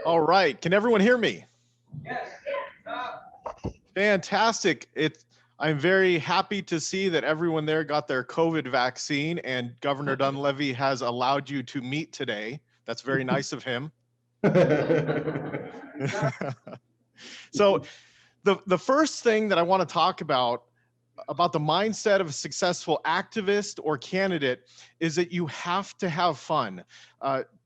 All right. Can everyone hear me? Yes. Fantastic. I'm very happy to see that everyone there got their COVID vaccine and Governor Dunleavy has allowed you to meet today. That's very nice of him. So the first thing that I want to talk about the mindset of a successful activist or candidate is that you have to have fun.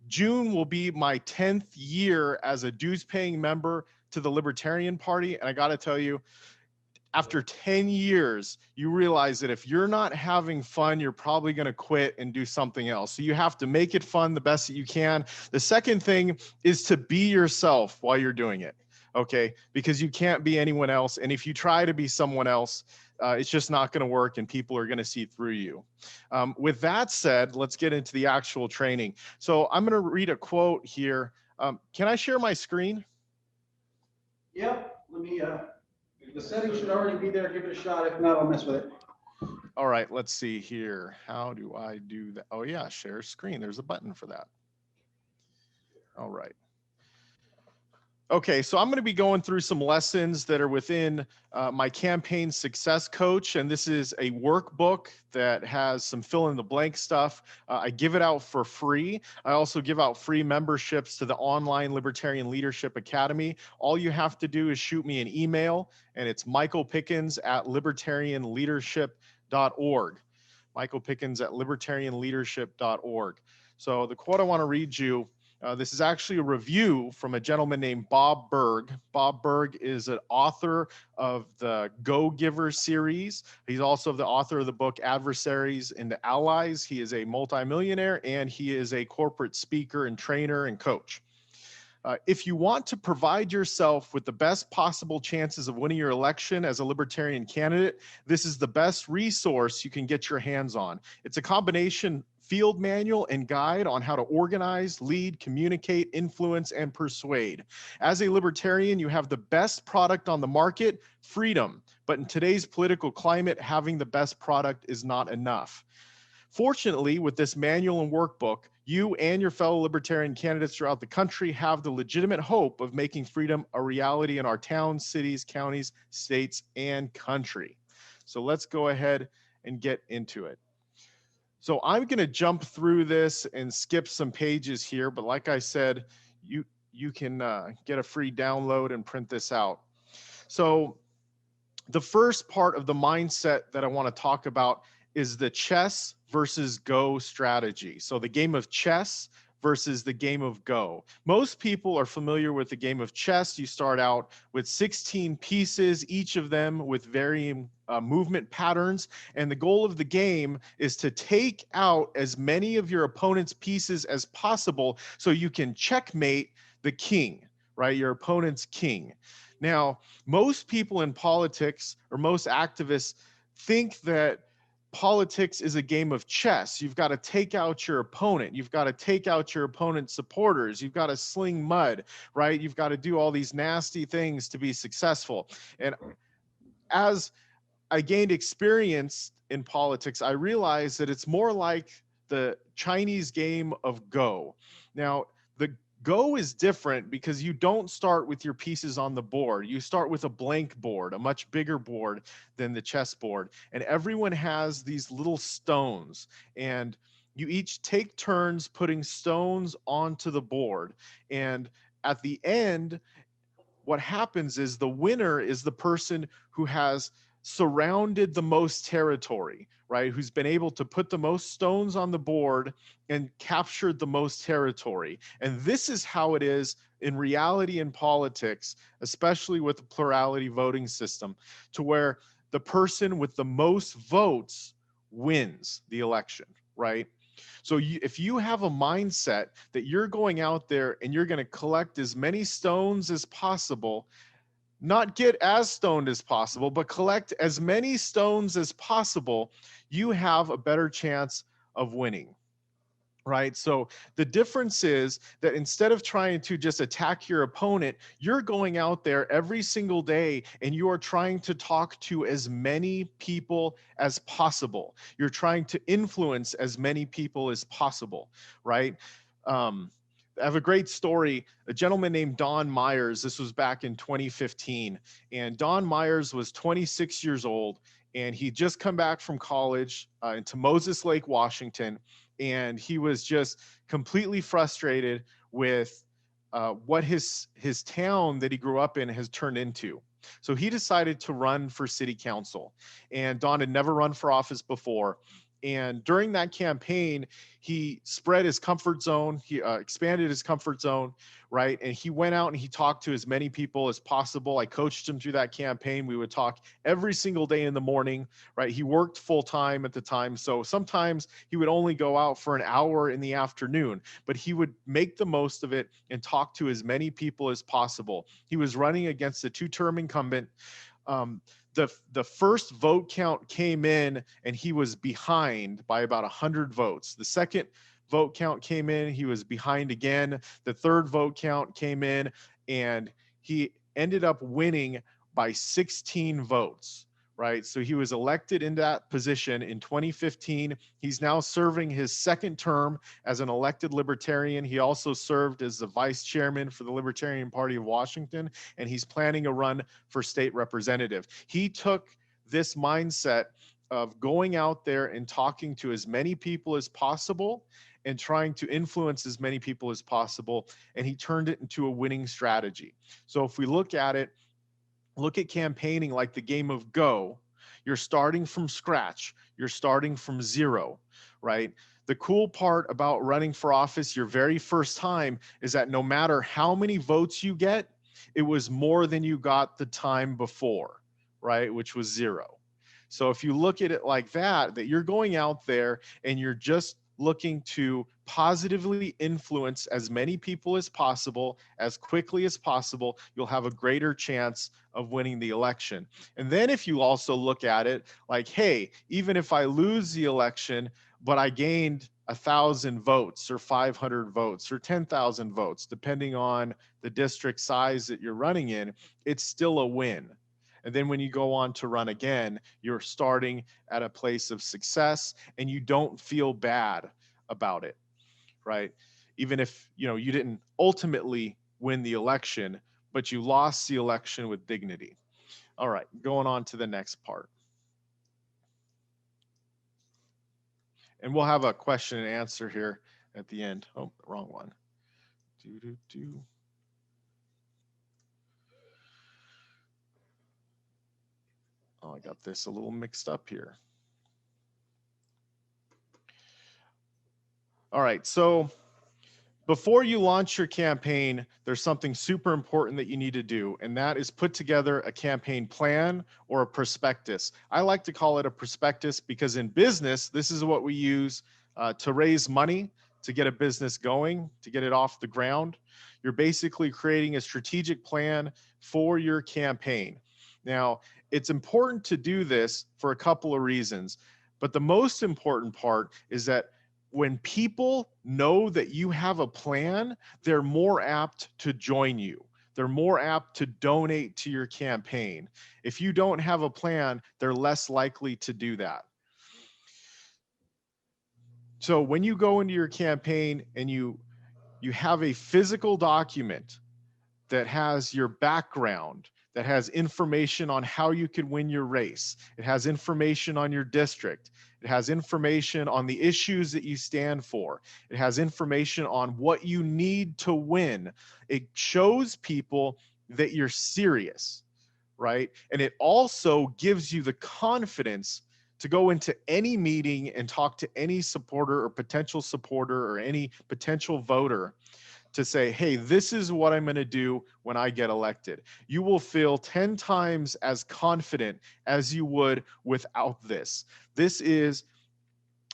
June will be my 10th year as a dues-paying member to the Libertarian Party, and I got to tell you, after 10 years, you realize that if you're not having fun, you're probably going to quit and do something else. So you have to make it fun the best that you can. The second thing is to be yourself while you're doing it, okay? Because you can't be anyone else. And if you try to be someone else, it's just not going to work and people are going to see through you. With that said, let's get into the actual training. So I'm going to read a quote here. Can I share my screen? Yep. Let me, the settings should already be there. Give it a shot. If not, I'll mess with it. All right, let's see here. How do I do that? Oh yeah, share screen. There's a button for that. All right. Okay, so I'm going to be going through some lessons that are within my campaign success coach, and this is a workbook that has some fill in the blank stuff. I give it out for free. I also give out free memberships to the online Libertarian Leadership Academy. All you have to do is shoot me an email, and it's michaelpickens@libertarianleadership.org. michaelpickens@libertarianleadership.org. So the quote I want to read you, this is actually a review from a gentleman named Bob Berg. Bob Berg is an author of the Go Giver series. He's also the author of the book Adversaries and Allies. He is a multimillionaire and he is a corporate speaker and trainer and coach. If you want to provide yourself with the best possible chances of winning your election as a libertarian candidate, this is the best resource you can get your hands on. It's a combination field manual and guide on how to organize, lead, communicate, influence, and persuade. As a libertarian, you have the best product on the market, freedom. But in today's political climate, having the best product is not enough. Fortunately, with this manual and workbook, you and your fellow libertarian candidates throughout the country have the legitimate hope of making freedom a reality in our towns, cities, counties, states, and country. So let's go ahead and get into it. So I'm going to jump through this and skip some pages here, but like I said, you can get a free download and print this out. So the first part of the mindset that I want to talk about is the chess versus go strategy. So the game of chess versus the game of go. Most people are familiar with the game of chess. You start out with 16 pieces, each of them with varying movement patterns. And the goal of the game is to take out as many of your opponent's pieces as possible so you can checkmate the king, right? Your opponent's king. Now, most people in politics or most activists think that politics is a game of chess. You've got to take out your opponent. You've got to take out your opponent's supporters. You've got to sling mud, right? You've got to do all these nasty things to be successful. And as I gained experience in politics, I realized that it's more like the Chinese game of Go. Now, the Go is different because you don't start with your pieces on the board. You start with a blank board, a much bigger board than the chess board. And everyone has these little stones. And you each take turns putting stones onto the board. And at the end, what happens is the winner is the person who has surrounded the most territory, right? Who's been able to put the most stones on the board and captured the most territory. And this is how it is in reality in politics, especially with the plurality voting system, to where the person with the most votes wins the election, right? So if you have a mindset that you're going out there and you're going to collect as many stones as possible, not get as stoned as possible, but collect as many stones as possible, you have a better chance of winning, right? So the difference is that instead of trying to just attack your opponent, you're going out there every single day and you are trying to talk to as many people as possible. You're trying to influence as many people as possible, right? have a great story. A gentleman named Don Myers, this was back in 2015, and Don Myers was 26 years old, and he'd just come back from college into Moses Lake, Washington, and he was just completely frustrated with what his town that he grew up in has turned into. So he decided to run for city council, and Don had never run for office before. And during that campaign, he spread his comfort zone. He expanded his comfort zone, right? And he went out and he talked to as many people as possible. I coached him through that campaign. We would talk every single day in the morning, right? He worked full time at the time. So sometimes he would only go out for an hour in the afternoon, but he would make the most of it and talk to as many people as possible. He was running against a two-term incumbent. Um, the first vote count came in and he was behind by about 100 votes. The second vote count came in, he was behind again. The third vote count came in and he ended up winning by 16 votes, right? So he was elected in that position in 2015. He's now serving his second term as an elected libertarian. He also served as the vice chairman for the Libertarian Party of Washington, and he's planning a run for state representative. He took this mindset of going out there and talking to as many people as possible and trying to influence as many people as possible, and he turned it into a winning strategy. So if we look at it, look at campaigning like the game of Go. You're starting from scratch. You're starting from zero, right? The cool part about running for office your very first time is that no matter how many votes you get, it was more than you got the time before, right? Which was zero. So if you look at it like that, that you're going out there and you're just looking to positively influence as many people as possible, as quickly as possible, you'll have a greater chance of winning the election. And then if you also look at it like, hey, even if I lose the election, but I gained 1,000 votes or 500 votes or 10,000 votes, depending on the district size that you're running in, it's still a win. And then when you go on to run again, you're starting at a place of success and you don't feel bad about it, right? Even if, you didn't ultimately win the election, but you lost the election with dignity. All right, going on to the next part. And we'll have a question and answer here at the end. Oh, wrong one. Oh, I got this a little mixed up here. All right, so before you launch your campaign, there's something super important that you need to do, and that is put together a campaign plan or a prospectus. I like to call it a prospectus because in business, this is what we use to raise money, to get a business going, to get it off the ground. You're basically creating a strategic plan for your campaign. Now, it's important to do this for a couple of reasons, but the most important part is that when people know that you have a plan, they're more apt to join you. They're more apt to donate to your campaign. If you don't have a plan, they're less likely to do that. So when you go into your campaign and you have a physical document that has your background, that has information on how you could win your race. It has information on your district. It has information on the issues that you stand for. It has information on what you need to win. It shows people that you're serious, right? And it also gives you the confidence to go into any meeting and talk to any supporter or potential supporter or any potential voter to say, hey, this is what I'm going to do when I get elected. You will feel 10 times as confident as you would without this. This is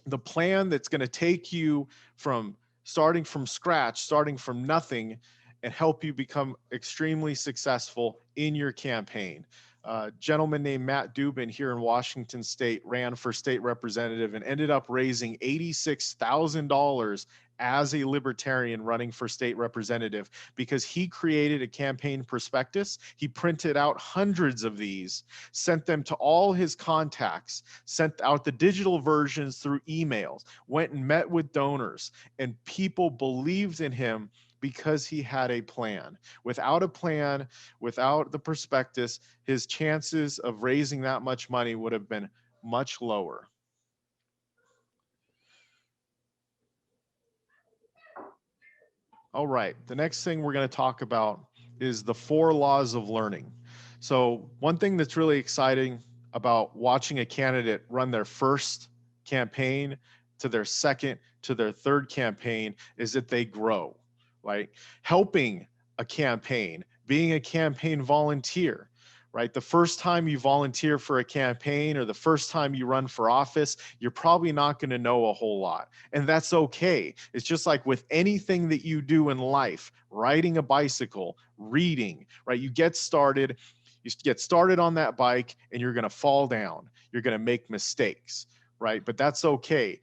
the plan that's going to take you from starting from scratch, starting from nothing, and help you become extremely successful in your campaign. A gentleman named Matt Dubin here in Washington State ran for state representative and ended up raising $86,000 as a libertarian running for state representative because he created a campaign prospectus. He printed out hundreds of these, sent them to all his contacts, sent out the digital versions through emails, went and met with donors, and people believed in him because he had a plan. Without a plan, without the prospectus, his chances of raising that much money would have been much lower. All right, the next thing we're going to talk about is the 4 laws of learning. So one thing that's really exciting about watching a candidate run their first campaign to their second to their third campaign is that they grow, right? Helping a campaign, being a campaign volunteer, right? The first time you volunteer for a campaign or the first time you run for office, you're probably not going to know a whole lot. And that's okay. It's just like with anything that you do in life, riding a bicycle, reading, right? You get started on that bike and you're going to fall down. You're going to make mistakes, right? But that's okay.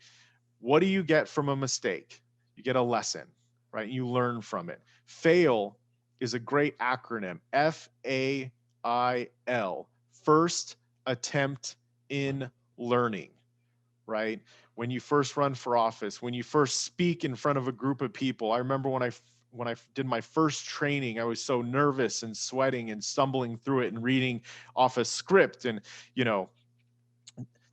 What do you get from a mistake? You get a lesson, right? You learn from it. FAIL is a great acronym. FAIL, first attempt in learning, right? When you first run for office, when you first speak in front of a group of people. I remember when I did my first training, I was so nervous and sweating and stumbling through it and reading off a script. And,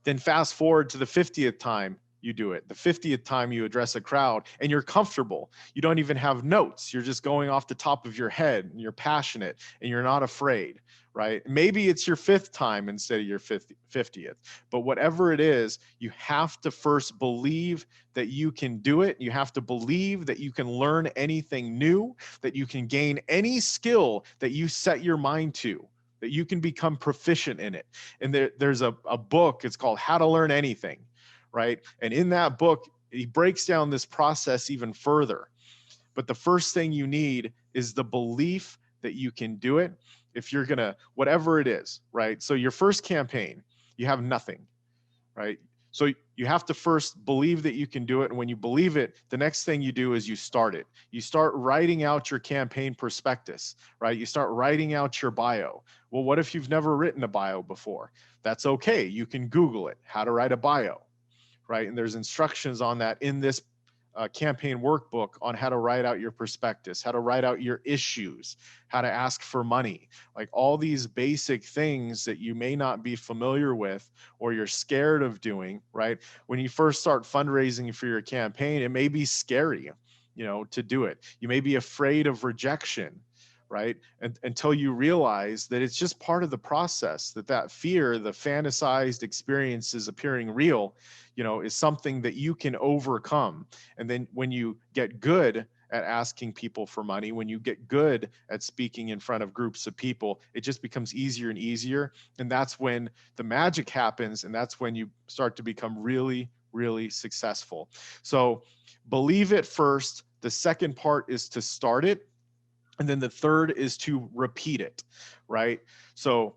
then fast forward to the 50th time you do it, the 50th time you address a crowd, and you're comfortable. You don't even have notes. You're just going off the top of your head, and you're passionate, and you're not afraid, right? Maybe it's your 5th time instead of your 50th. But whatever it is, you have to first believe that you can do it. You have to believe that you can learn anything new, that you can gain any skill that you set your mind to, that you can become proficient in it. And there's a book, it's called How to Learn Anything, right? And in that book, he breaks down this process even further. But the first thing you need is the belief that you can do it. If you're gonna, whatever it is, right? So your first campaign, you have nothing, right? So you have to first believe that you can do it. And when you believe it, the next thing you do is you start it. You start writing out your campaign prospectus, right? You start writing out your bio. Well, what if you've never written a bio before? That's okay. You can Google it, how to write a bio, right? And there's instructions on that in this campaign workbook on how to write out your prospectus, how to write out your issues, how to ask for money, like all these basic things that you may not be familiar with or you're scared of doing, right? When you first start fundraising for your campaign, it may be scary, to do it. You may be afraid of rejection, right? And until you realize that it's just part of the process, that fear, the fantasized experiences appearing real, is something that you can overcome. And then when you get good at asking people for money, when you get good at speaking in front of groups of people, it just becomes easier and easier. And that's when the magic happens. And that's when you start to become really, really successful. So believe it first. The second part is to start it. And then the third is to repeat it, right? So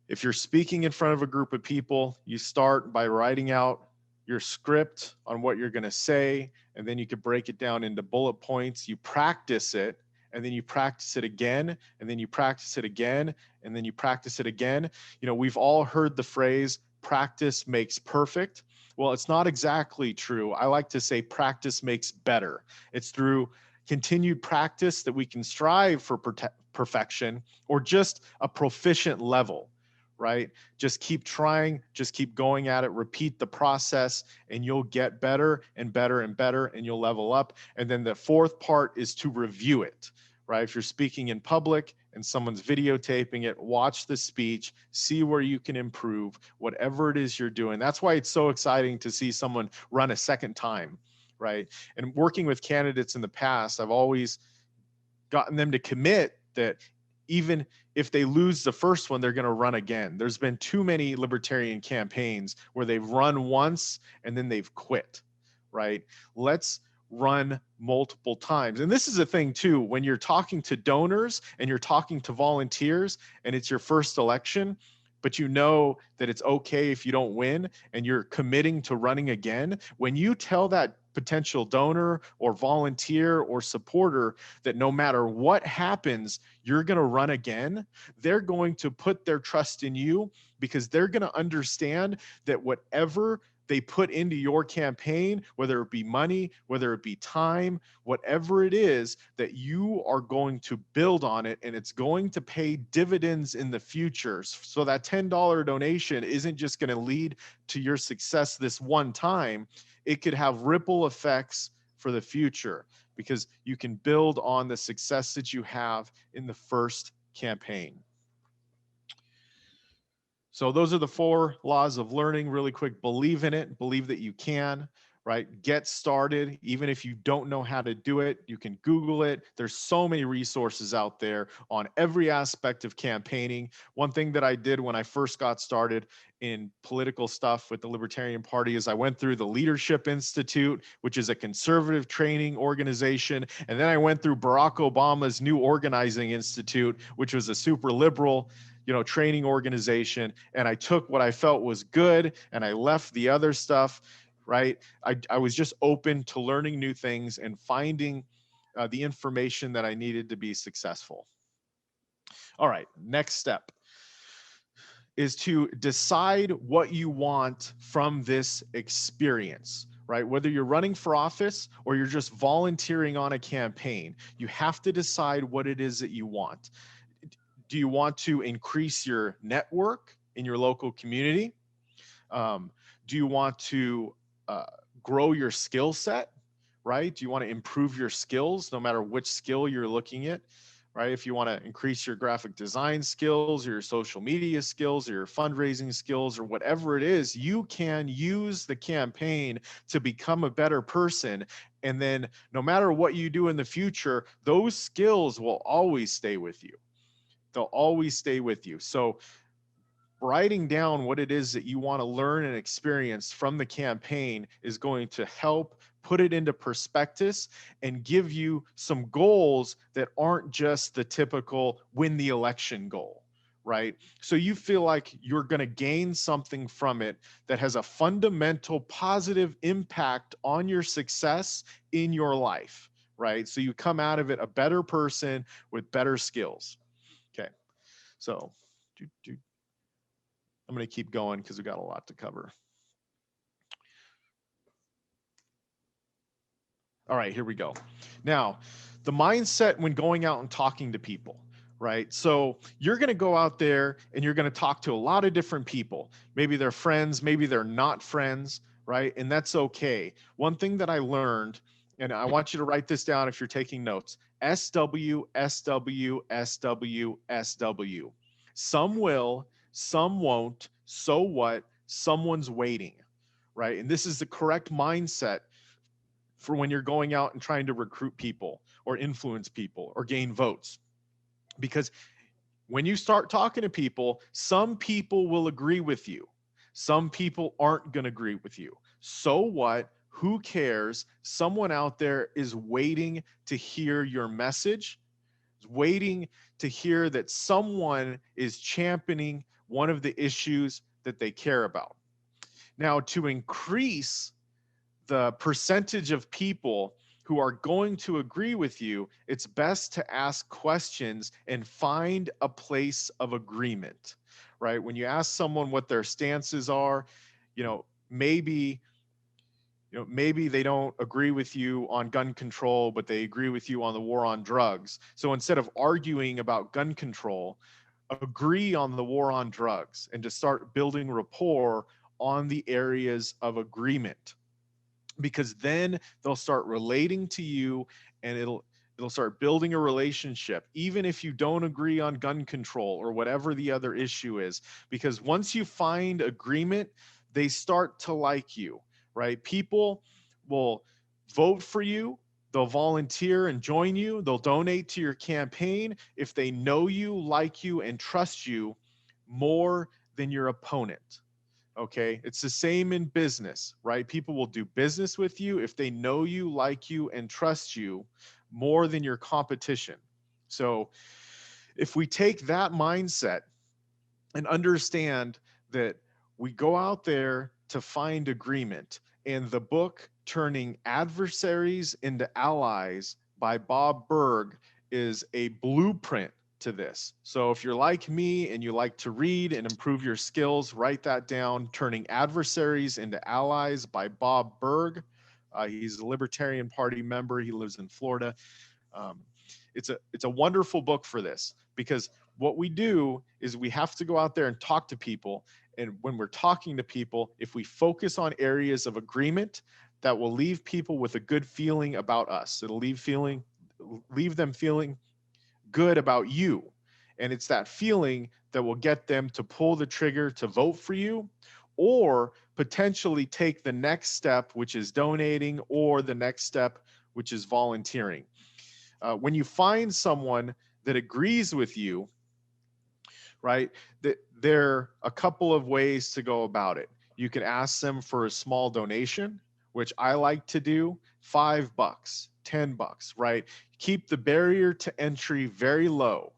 if you're speaking in front of a group of people, you start by writing out your script on what you're going to say, and then you could break it down into bullet points. You practice it, and then you practice it again, and then you practice it again, and then you practice it again. We've all heard the phrase, practice makes perfect. Well, it's not exactly true. I like to say practice makes better. It's through continued practice that we can strive for perfection or just a proficient level, right? Just keep trying, just keep going at it, repeat the process, and you'll get better and better and better, and you'll level up. And then the fourth part is to review it, right? If you're speaking in public and someone's videotaping it, watch the speech, see where you can improve, whatever it is you're doing. That's why it's so exciting to see someone run a second time, right? And working with candidates in the past, I've always gotten them to commit that even if they lose the first one, they're going to run again. There's been too many libertarian campaigns where they've run once and then they've quit, right? Let's run multiple times. And this is a thing too, when you're talking to donors and you're talking to volunteers and it's your first election, but you know that it's okay if you don't win and you're committing to running again. When you tell that potential donor or volunteer or supporter that no matter what happens, you're going to run again, they're going to put their trust in you because they're going to understand that whatever they put into your campaign, whether it be money, whether it be time, whatever it is, that you are going to build on it, and it's going to pay dividends in the future. So that $10 donation isn't just going to lead to your success this one time. It could have ripple effects for the future, because you can build on the success that you have in the first campaign. So those are the 4 laws of learning. Really quick: believe in it, believe that you can, right? Get started. Even if you don't know how to do it, you can Google it. There's so many resources out there on every aspect of campaigning. One thing that I did when I first got started in political stuff with the Libertarian Party is I went through the Leadership Institute, which is a conservative training organization. And then I went through Barack Obama's New Organizing Institute, which was a super liberal, training organization. And I took what I felt was good and I left the other stuff, right? I was just open to learning new things and finding the information that I needed to be successful. All right, next step is to decide what you want from this experience, right? Whether you're running for office or you're just volunteering on a campaign, you have to decide what it is that you want. Do you want to increase your network in your local community? Do you want to grow your skill set, right? Do you want to improve your skills, no matter which skill you're looking at, right? If you want to increase your graphic design skills or your social media skills or your fundraising skills or whatever it is, you can use the campaign to become a better person. And then no matter what you do in the future, those skills will always stay with you. They'll always stay with you. So writing down what it is that you want to learn and experience from the campaign is going to help put it into perspective and give you some goals that aren't just the typical win the election goal, right? So you feel like you're going to gain something from it that has a fundamental positive impact on your success in your life, right? So you come out of it a better person with better skills. Okay. So I'm going to keep going because we got a lot to cover. All right, here we go. Now, the mindset when going out and talking to people, right? So you're going to go out there and you're going to talk to a lot of different people. Maybe they're friends, maybe they're not friends, right? And that's okay. One thing that I learned, and I want you to write this down if you're taking notes: SW, SW, SW, SW. Some will, some won't. So what? Someone's waiting, right? And this is the correct mindset for when you're going out and trying to recruit people or influence people or gain votes. Because when you start talking to people, some people will agree with you. Some people aren't going to agree with you. So what? Who cares? Someone out there is waiting to hear your message, is waiting to hear that someone is championing one of the issues that they care about. Now, to increase the percentage of people who are going to agree with you, it's best to ask questions and find a place of agreement, right? When you ask someone what their stances are, maybe they don't agree with you on gun control, but they agree with you on the war on drugs. So instead of arguing about gun control, agree on the war on drugs and to start building rapport on the areas of agreement, because then they'll start relating to you and it'll start building a relationship, even if you don't agree on gun control or whatever the other issue is. Because once you find agreement, they start to like you, right? People will vote for you, they'll volunteer and join you, they'll donate to your campaign if they know you, like you, and trust you more than your opponent. Okay, it's the same in business, right? People will do business with you if they know you, like you, and trust you more than your competition. So if we take that mindset and understand that we go out there to find agreement, and the book Turning Adversaries into Allies by Bob Berg is a blueprint to this. So if you're like me and you like to read and improve your skills, write that down. Turning Adversaries into Allies by Bob Berg. He's a Libertarian Party member. He lives in Florida. Um, it's a wonderful book for this, because what we do is we have to go out there and talk to people. And when we're talking to people, if we focus on areas of agreement, that will leave people with a good feeling about us. It'll leave them feeling good about you. And it's that feeling that will get them to pull the trigger to vote for you, or potentially take the next step, which is donating, or the next step, which is volunteering. When you find someone that agrees with you, right, that there are a couple of ways to go about it. You can ask them for a small donation, which I like to do, $5, $10, right? Keep the barrier to entry very low,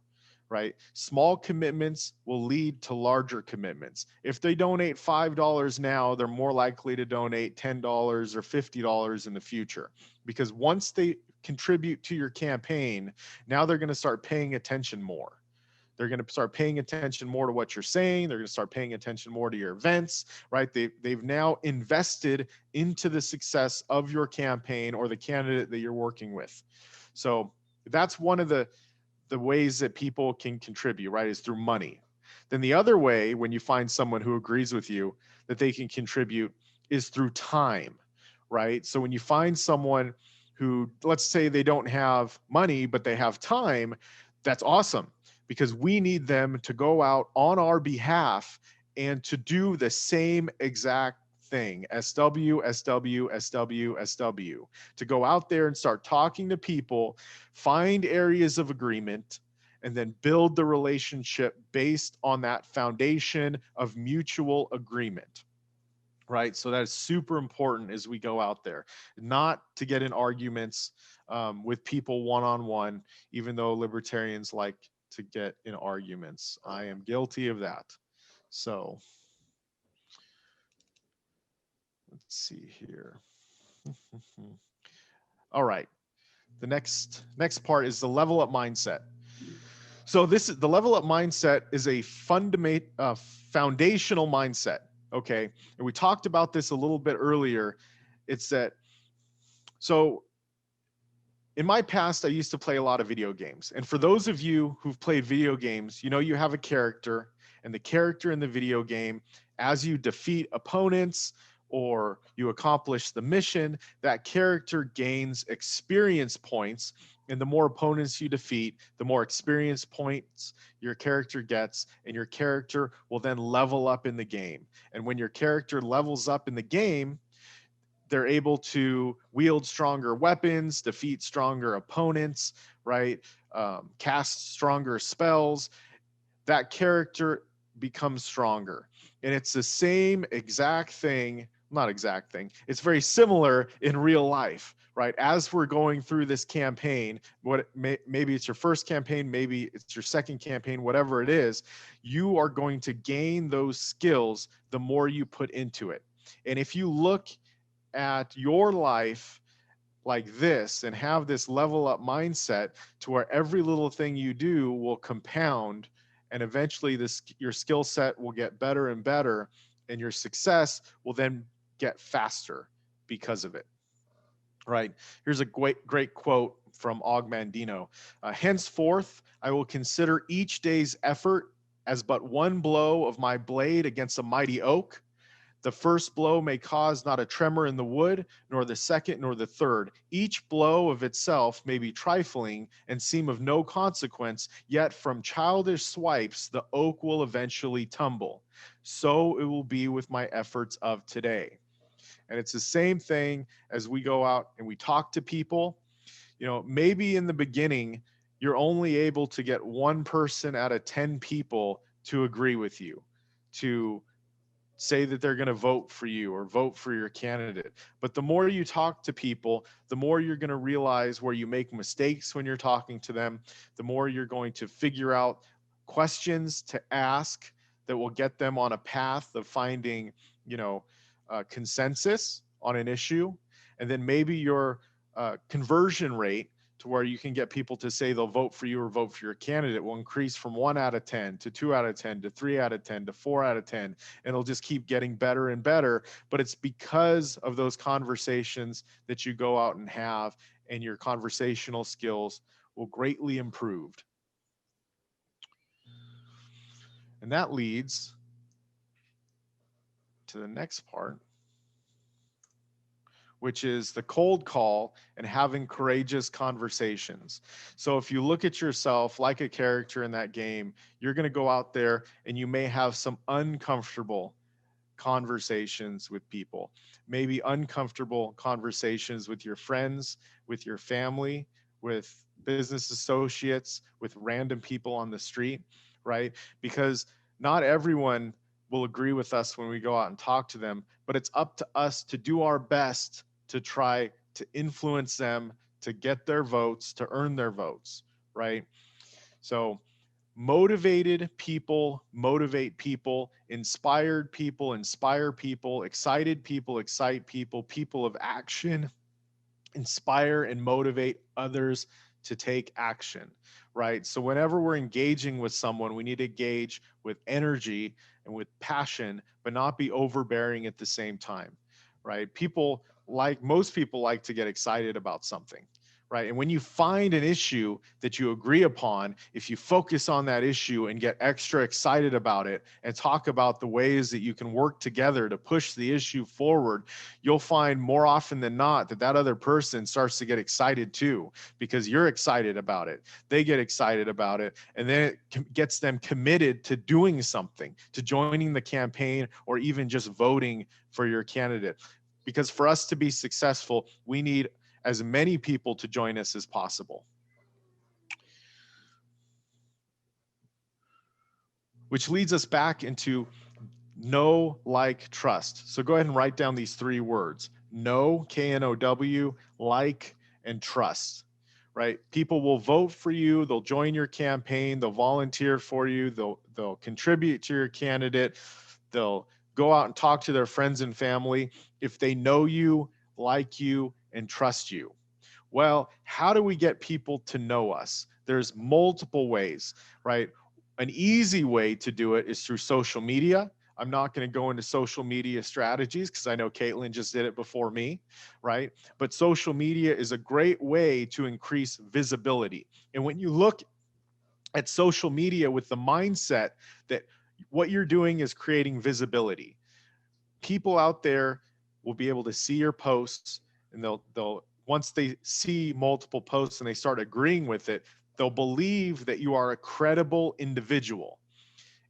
right? Small commitments will lead to larger commitments. If they donate $5 now, they're more likely to donate $10 or $50 in the future, because once they contribute to your campaign, now they're going to start paying attention more. They're going to start paying attention more to what you're saying. They're going to start paying attention more to your events, right? They've now invested into the success of your campaign or the candidate that you're working with. So that's one of the ways that people can contribute, right, is through money. Then the other way, when you find someone who agrees with you, that they can contribute is through time, right? So when you find someone who, let's say they don't have money, but they have time, that's awesome, because we need them to go out on our behalf and to do the same exact thing, SW, SW, SW, SW, to go out there and start talking to people, find areas of agreement, and then build the relationship based on that foundation of mutual agreement. Right. So that is super important as we go out there, not to get in arguments with people one-on-one, even though libertarians like to get in arguments. I am guilty of that. So let's see here. All right. The next part is the level up mindset. So this is the level up mindset is a foundational mindset. Okay. And we talked about this a little bit earlier. It's that, so in my past, I used to play a lot of video games. And for those of you who've played video games, you know you have a character, and the character in the video game, as you defeat opponents or you accomplish the mission, that character gains experience points. And the more opponents you defeat, the more experience points your character gets, and your character will then level up in the game. And when your character levels up in the game, they're able to wield stronger weapons, defeat stronger opponents, right? Cast stronger spells. That character becomes stronger. And it's the same exact thing, not exact thing, it's very similar in real life, right? As we're going through this campaign, maybe it's your first campaign, maybe it's your second campaign, whatever it is, you are going to gain those skills the more you put into it. And if you look at your life like this and have this level up mindset to where every little thing you do will compound, and eventually your skill set will get better and better, and your success will then get faster because of it. Right. Here's a great quote from Og Mandino. Henceforth, I will consider each day's effort as but one blow of my blade against a mighty oak. The first blow may cause not a tremor in the wood, nor the second, nor the third. Each blow of itself may be trifling and seem of no consequence, yet from childish swipes the oak will eventually tumble. So it will be with my efforts of today. And it's the same thing as we go out and we talk to people. You know, maybe in the beginning, you're only able to get one person out of 10 people to agree with you, to say that they're going to vote for you or vote for your candidate. But the more you talk to people, the more you're going to realize where you make mistakes when you're talking to them, the more you're going to figure out questions to ask that will get them on a path of finding, consensus on an issue. And then maybe your conversion rate to where you can get people to say they'll vote for you or vote for your candidate will increase from 1 out of 10 to 2 out of 10 to 3 out of 10 to 4 out of 10. And it'll just keep getting better and better. But it's because of those conversations that you go out and have, and your conversational skills will greatly improve. And that leads to the next part, which is the cold call and having courageous conversations. So if you look at yourself like a character in that game, you're going to go out there and you may have some uncomfortable conversations with people, maybe uncomfortable conversations with your friends, with your family, with business associates, with random people on the street, right? Because not everyone will agree with us when we go out and talk to them, but it's up to us to do our best to try to influence them, to get their votes, to earn their votes, right? So motivated people motivate people, inspired people inspire people, excited people excite people, people of action inspire and motivate others to take action, right? So whenever we're engaging with someone, we need to engage with energy and with passion, but not be overbearing at the same time, right? Most people like to get excited about something, right? And when you find an issue that you agree upon, if you focus on that issue and get extra excited about it and talk about the ways that you can work together to push the issue forward, you'll find more often than not that that other person starts to get excited too, because you're excited about it. They get excited about it, and then it gets them committed to doing something, to joining the campaign, or even just voting for your candidate. Because for us to be successful, we need as many people to join us as possible. Which leads us back into know, like, trust. So go ahead and write down these 3 words: know, K-N-O-W, like, and trust, right? People will vote for you. They'll join your campaign. They'll volunteer for you. They'll contribute to your candidate. They'll go out and talk to their friends and family if they know you, like you, and trust you. Well, how do we get people to know us? There's multiple ways, right? An easy way to do it is through social media. I'm not going to go into social media strategies because I know Caitlin just did it before me, right? But social media is a great way to increase visibility. And when you look at social media with the mindset that what you're doing is creating visibility, people out there will be able to see your posts, and they'll once they see multiple posts and they start agreeing with it, they'll believe that you are a credible individual.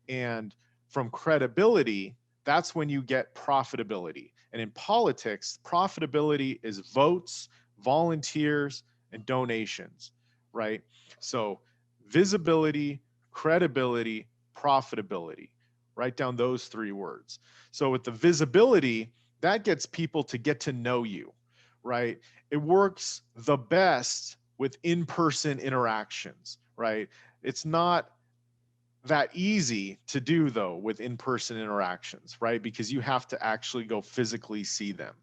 And from credibility, that's when you get profitability. And in politics, profitability is votes, volunteers, and donations, right? So visibility, credibility, profitability. Write down those 3 words. So with the visibility, that gets people to get to know you, right? It works the best with in-person interactions, right? It's not that easy to do though with in-person interactions, right? Because you have to actually go physically see them,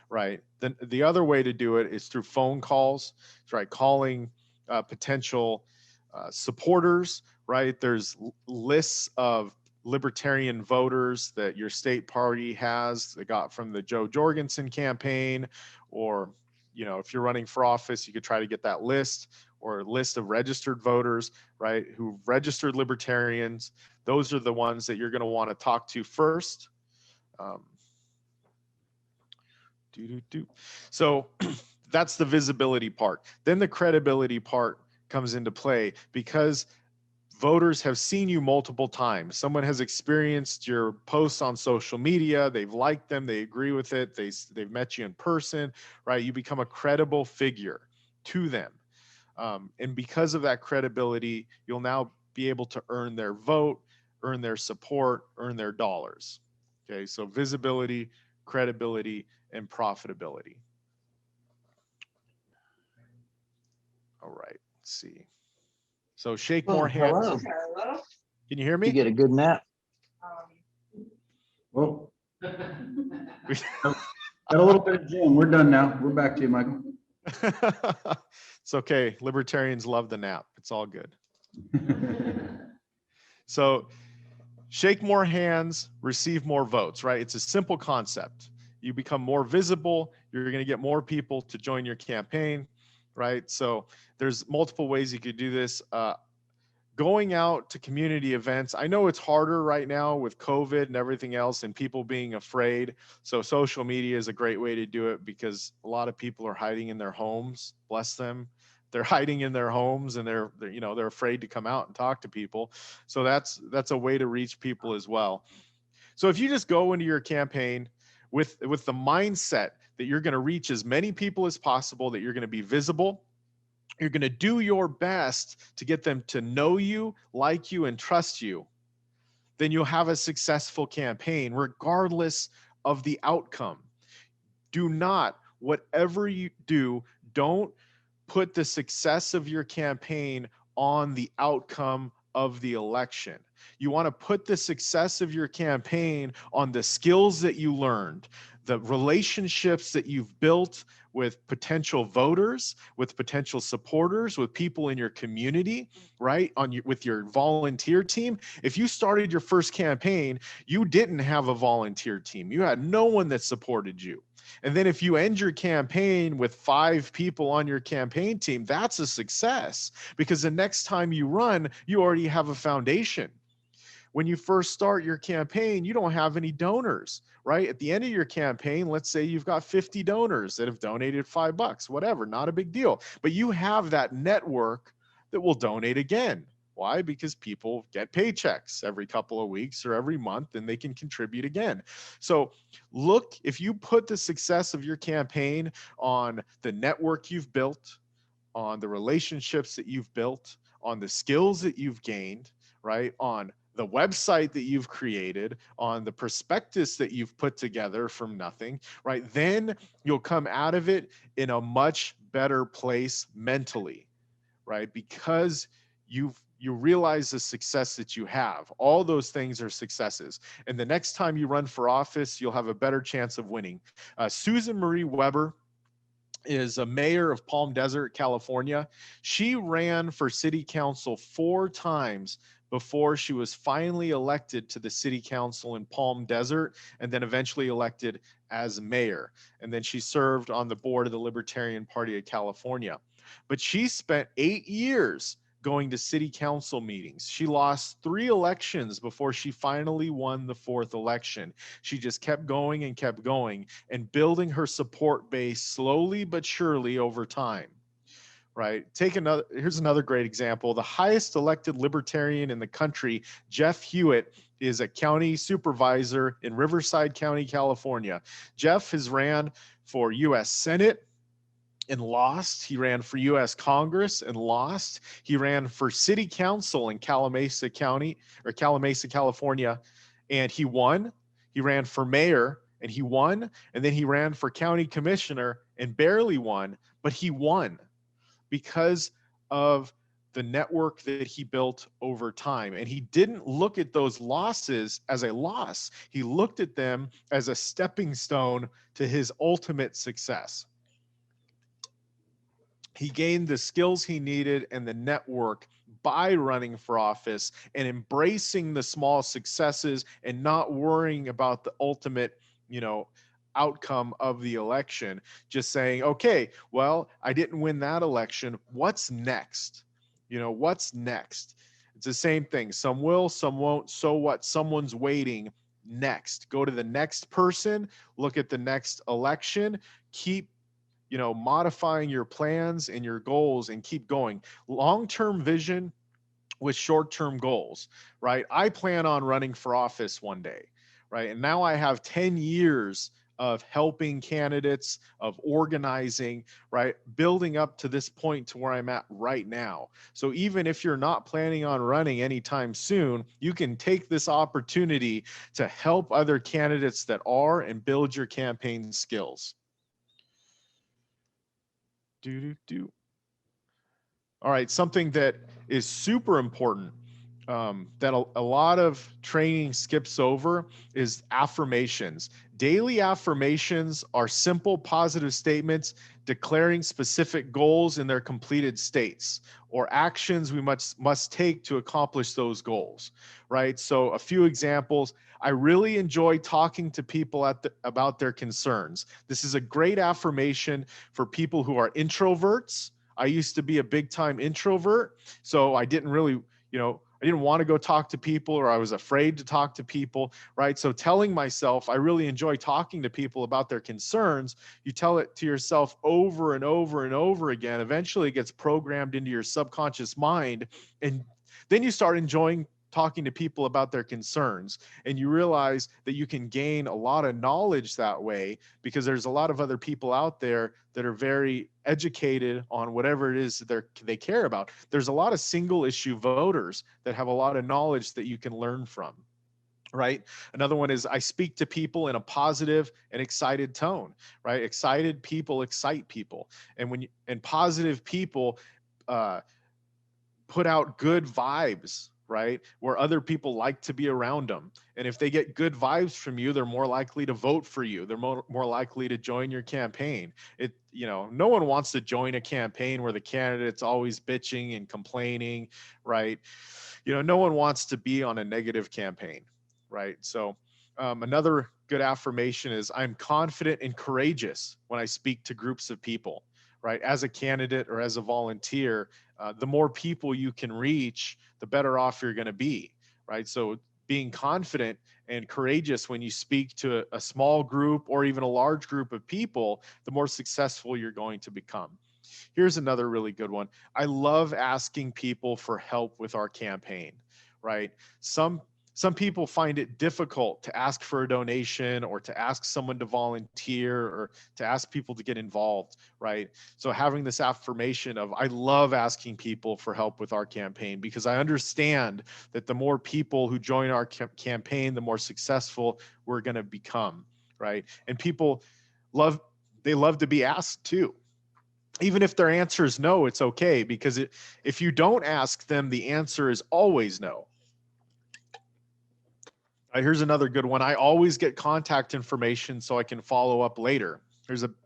right? Then the other way to do it is through phone calls, right? Calling potential supporters, right? There's lists of libertarian voters that your state party has that got from the Joe Jorgensen campaign, or if you're running for office, you could try to get that list, or a list of registered voters, right, who registered libertarians. Those are the ones that you're going to want to talk to first. So that's the visibility part. Then the credibility part comes into play, because voters have seen you multiple times. Someone has experienced your posts on social media. They've liked them. They agree with it. They've met you in person, right? You become a credible figure to them. And because of that credibility, you'll now be able to earn their vote, earn their support, earn their dollars. Okay, so visibility, credibility, and profitability. All right, let's see. So shake more hands. Hello. Can you hear You me? get a good nap. Well, got a little bit of gym. We're done now. We're back to you, Michael. It's okay. Libertarians love the nap. It's all good. So shake more hands, receive more votes, right? It's a simple concept. You become more visible, you're going to get more people to join your campaign, right? So there's multiple ways you could do this. Going out to community events. I know it's harder right now with COVID and everything else and people being afraid. So social media is a great way to do it because a lot of people are hiding in their homes. Bless them. They're hiding in their homes and they're afraid to come out and talk to people. So that's a way to reach people as well. So if you just go into your campaign with the mindset that you're going to reach as many people as possible, that you're going to be visible, you're going to do your best to get them to know you, like you, and trust you, then you'll have a successful campaign regardless of the outcome. Do not, whatever you do, don't put the success of your campaign on the outcome of the election. You want to put the success of your campaign on the skills that you learned, the relationships that you've built with potential voters, with potential supporters, with people in your community, right? With your volunteer team. If you started your first campaign, you didn't have a volunteer team. You had no one that supported you. And then if you end your campaign with 5 people on your campaign team, that's a success because the next time you run, you already have a foundation. When you first start your campaign, you don't have any donors, right? At the end of your campaign, let's say you've got 50 donors that have donated $5, whatever, not a big deal. But you have that network that will donate again. Why? Because people get paychecks every couple of weeks or every month and they can contribute again. So look, if you put the success of your campaign on the network you've built, on the relationships that you've built, on the skills that you've gained, right? On the website that you've created, on the prospectus that you've put together from nothing, right? Then you'll come out of it in a much better place mentally, right? Because you realize the success that you have. All those things are successes. And the next time you run for office, you'll have a better chance of winning. Susan Marie Weber is a mayor of Palm Desert, California. She ran for city council 4 times before she was finally elected to the city council in Palm Desert and then eventually elected as mayor. And then she served on the board of the Libertarian Party of California. But she spent 8 years going to city council meetings. She lost 3 elections before she finally won the 4th election. She just kept going and building her support base slowly but surely over time, right? Here's another great example. The highest elected libertarian in the country, Jeff Hewitt, is a county supervisor in Riverside County, California. Jeff has ran for U.S. Senate and lost. He ran for U.S. Congress and lost. He ran for city council in Calamasa County or Calamasa, California, and he won. He ran for mayor and he won. And then he ran for county commissioner and barely won, but he won because of the network that he built over time. And he didn't look at those losses as a loss. He looked at them as a stepping stone to his ultimate success. He gained the skills he needed and the network by running for office and embracing the small successes and not worrying about the ultimate, outcome of the election. Just saying, okay, well, I didn't win that election. What's next? What's next? It's the same thing. Some will, some won't. So what? Someone's waiting. Next. Go to the next person. Look at the next election. Keep modifying your plans and your goals and keep going. Long-term vision with short-term goals, right? I plan on running for office one day, right? And now I have 10 years of helping candidates, of organizing, right? Building up to this point to where I'm at right now. So even if you're not planning on running anytime soon, you can take this opportunity to help other candidates that are and build your campaign skills. All right, something that is super important that a lot of training skips over is affirmations. Daily affirmations are simple positive statements declaring specific goals in their completed states or actions we must take to accomplish those goals, right? So a few examples. I really enjoy talking to people about their concerns. This is a great affirmation for people who are introverts. I used to be a big time introvert, so I didn't really, I didn't want to go talk to people, or I was afraid to talk to people, right? So telling myself I really enjoy talking to people about their concerns, you tell it to yourself over and over and over again. Eventually it gets programmed into your subconscious mind, and then you start enjoying talking to people about their concerns, and you realize that you can gain a lot of knowledge that way, because there's a lot of other people out there that are very educated on whatever it is that they care about. There's a lot of single issue voters that have a lot of knowledge that you can learn from, right? Another one is I speak to people in a positive and excited tone, right? Excited people excite people. And positive people uh, put out good vibes, right? Where other people like to be around them. And if they get good vibes from you, they're more likely to vote for you. They're more likely to join your campaign. No one wants to join a campaign where the candidate's always bitching and complaining, right? No one wants to be on a negative campaign, right? So another good affirmation is I'm confident and courageous when I speak to groups of people, right? As a candidate or as a volunteer, the more people you can reach, the better off you're going to be, right? So being confident and courageous when you speak to a small group or even a large group of people, the more successful you're going to become. Here's another really good one. I love asking people for help with our campaign, right? Some people find it difficult to ask for a donation or to ask someone to volunteer or to ask people to get involved, right? So having this affirmation of I love asking people for help with our campaign, because I understand that the more people who join our campaign, the more successful we're going to become, right? And people love to be asked too. Even if their answer is no, it's okay, because if you don't ask them, the answer is always no. Here's another good one. I always get contact information so I can follow up later.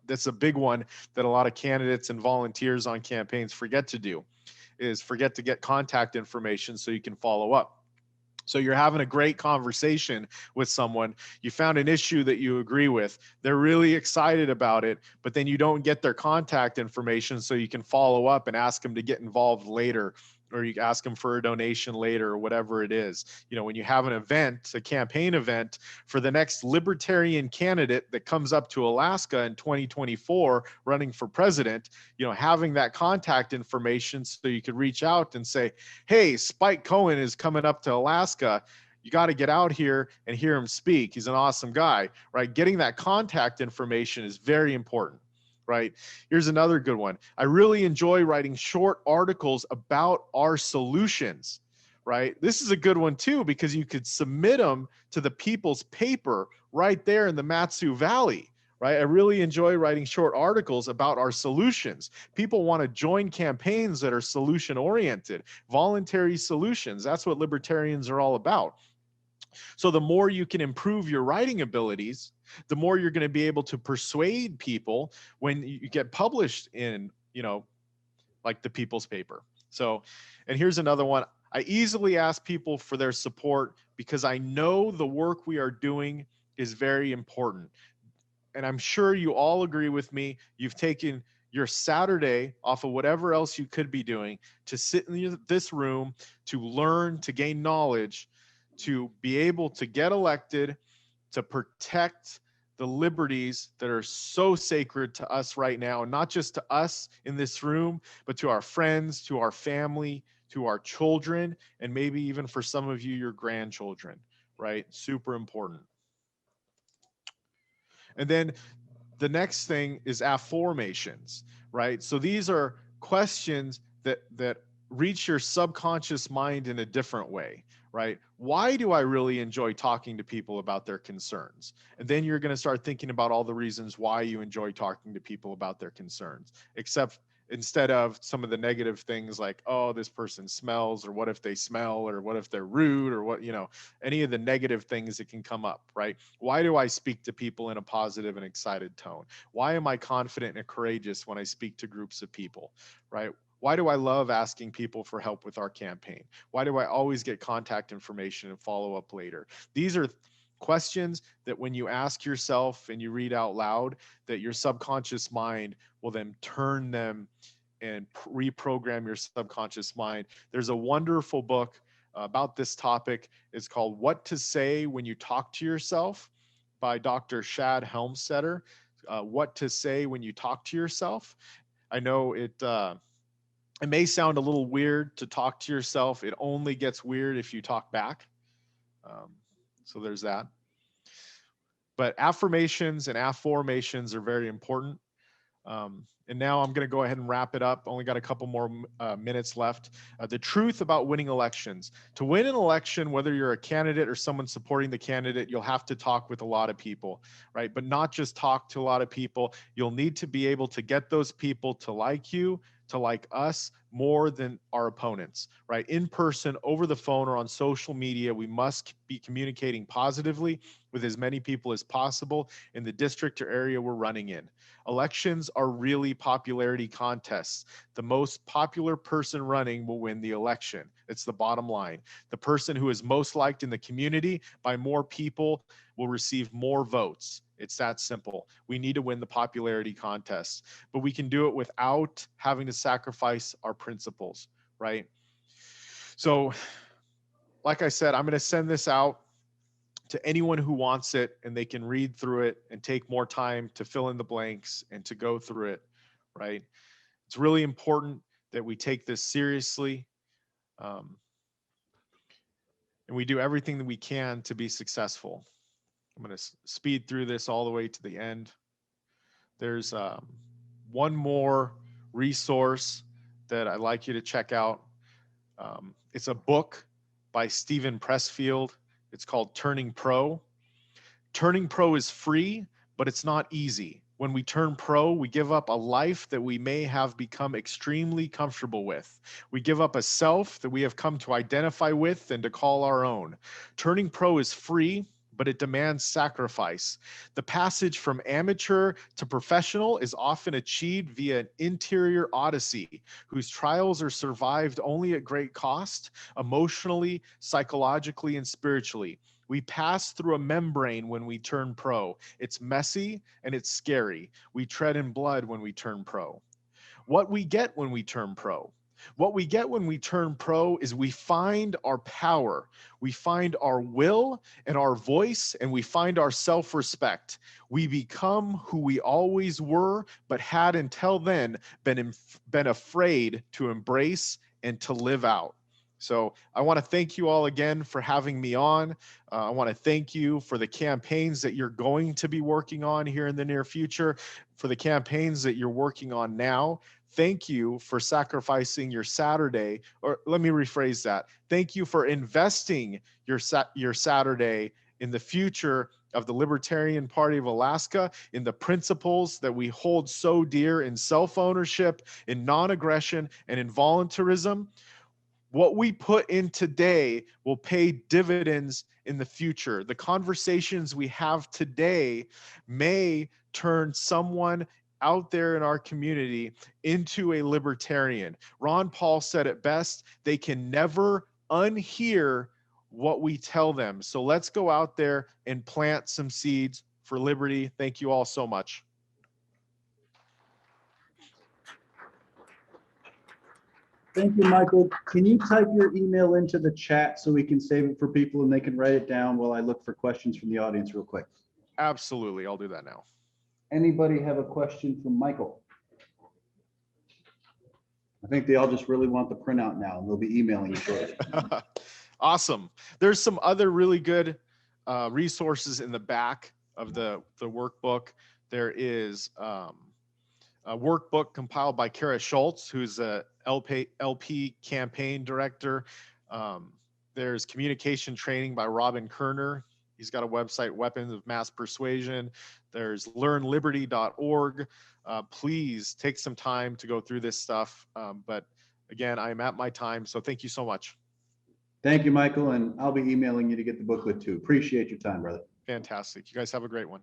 That's a big one that a lot of candidates and volunteers on campaigns forget to do, is forget to get contact information so you can follow up. So you're having a great conversation with someone, you found an issue that you agree with, they're really excited about it, but then you don't get their contact information so you can follow up and ask them to get involved later, or you ask them for a donation later, or whatever it is. When you have an event, a campaign event for the next Libertarian candidate that comes up to Alaska in 2024 running for president, having that contact information so you could reach out and say, hey, Spike Cohen is coming up to Alaska. You got to get out here and hear him speak. He's an awesome guy, right? Getting that contact information is very important, right? Here's another good one. I really enjoy writing short articles about our solutions, right? This is a good one too, because you could submit them to the People's Paper right there in the Matsu Valley, right? I really enjoy writing short articles about our solutions. People want to join campaigns that are solution oriented, voluntary solutions. That's what libertarians are all about. So the more you can improve your writing abilities, the more you're going to be able to persuade people when you get published in, like the People's Paper. So, and here's another one. I easily ask people for their support because I know the work we are doing is very important. And I'm sure you all agree with me. You've taken your Saturday off of whatever else you could be doing to sit in this room, to learn, to gain knowledge, to be able to get elected, to protect the liberties that are so sacred to us right now, and not just to us in this room, but to our friends, to our family, to our children, and maybe even for some of you, your grandchildren, right? Super important. And then the next thing is Afformations, right? So these are questions that reach your subconscious mind in a different way, right? Why do I really enjoy talking to people about their concerns? And then you're going to start thinking about all the reasons why you enjoy talking to people about their concerns. instead of some of the negative things like, oh, this person smells, or what if they smell, or what if they're rude, or what, any of the negative things that can come up, right? Why do I speak to people in a positive and excited tone? Why am I confident and courageous when I speak to groups of people, right? Why do I love asking people for help with our campaign? Why do I always get contact information and follow up later? These are questions that when you ask yourself and you read out loud, that your subconscious mind will then turn them and reprogram your subconscious mind. There's a wonderful book about this topic. It's called What to Say When You Talk to Yourself by Dr. Shad Helmstetter. What to Say When You Talk to Yourself. I know it may sound a little weird to talk to yourself. It only gets weird if you talk back. So there's that. But affirmations and afformations are very important. And now I'm going to go ahead and wrap it up. Only got a couple more minutes left. The truth about winning elections. To win an election, whether you're a candidate or someone supporting the candidate, you'll have to talk with a lot of people, right? But not just talk to a lot of people. You'll need to be able to get those people to like you, to like us more than our opponents, right? In person, over the phone, or on social media, we must be communicating positively with as many people as possible in the district or area we're running in. Elections are really popularity contests. The most popular person running will win the election. It's the bottom line. The person who is most liked in the community by more people will receive more votes. It's that simple. We need to win the popularity contest, but we can do it without having to sacrifice our principles, right? So, like I said, I'm going to send this out to anyone who wants it, and they can read through it and take more time to fill in the blanks and to go through it, right? It's really important that we take this seriously, and we do everything that we can to be successful. I'm going to speed through this all the way to the end. There's one more resource that I'd like you to check out. It's a book by Stephen Pressfield. It's called Turning Pro. Turning pro is free, but it's not easy. When we turn pro, we give up a life that we may have become extremely comfortable with. We give up a self that we have come to identify with and to call our own. Turning pro is free, but it demands sacrifice. The passage from amateur to professional is often achieved via an interior odyssey whose trials are survived only at great cost, emotionally, psychologically, and spiritually. We pass through a membrane when we turn pro. It's messy and it's scary. We tread in blood when we turn pro. What we get when we turn pro. What we get when we turn pro is we find our power, we find our will and our voice, and we find our self-respect. We become who we always were, but had until then been afraid to embrace and to live out. So I want to thank you all again for having me on. I want to thank you for the campaigns that you're going to be working on here in the near future, for the campaigns that you're working on now. Thank you for sacrificing your Saturday, or let me rephrase that. Thank you for investing your Saturday in the future of the Libertarian Party of Alaska, in the principles that we hold so dear, in self-ownership, in non-aggression, and in voluntarism. What we put in today will pay dividends in the future. The conversations we have today may turn someone out there in our community into a libertarian. Ron Paul said it best, they can never unhear what we tell them. So let's go out there and plant some seeds for liberty. Thank you all so much. Thank you, Michael. Can you type your email into the chat so we can save it for people and they can write it down while I look for questions from the audience real quick? Absolutely. I'll do that now. Anybody have a question from Michael? I think they all just really want the printout now, and they'll be emailing you shortly. Awesome. There's some other really good resources in the back of the workbook. There is a workbook compiled by Kara Schultz, who's a LP campaign director. There's communication training by Robin Kerner. He's got a website, Weapons of Mass Persuasion. There's learnliberty.org. Please take some time to go through this stuff. But again, I'm at my time, so thank you so much. Thank you, Michael, and I'll be emailing you to get the booklet too. Appreciate your time, brother. Fantastic. You guys have a great one.